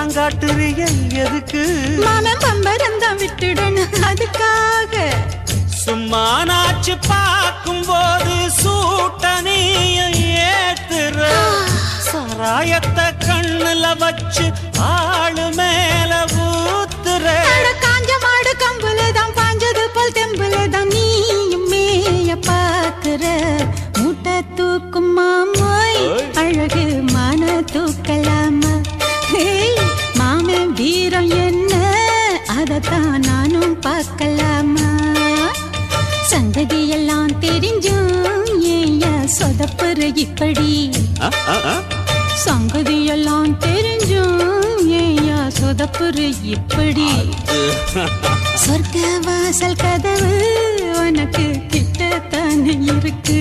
பம்பரம் காட்டுறிய எதுக்கு? மாமன் பம்பரம் தான் விட்டுடணும் அதுக்காக. சும்மா நாச்சு பார்க்கும் போது சூட்டனையும் ஏத்துற. சாராயத்தை கண்ணுல வச்சு ஆளு மேல ஊத்துற. காஞ்ச மாடு கம்புலதான் பாஞ்சது போல் தெம்புலதான் நீயும் மேய பாக்குற. மூட்டை தூக்கும் மாமாய் அழகு மான தூக்கலாமா? மாமன் வீரம் என்ன அதத்தான் நானும் பார்க்கலாமா? சந்ததி எல்லாம் தெரிஞ்சும் ஏயா சொதப்புற இப்படி? சங்கதி எல்லாம் தெரிஞ்சும் ஏயா சொதப்புற இப்படி? சொர்க்க வாசல் கதவு உனக்கு கிட்டத்தானே இருக்கு.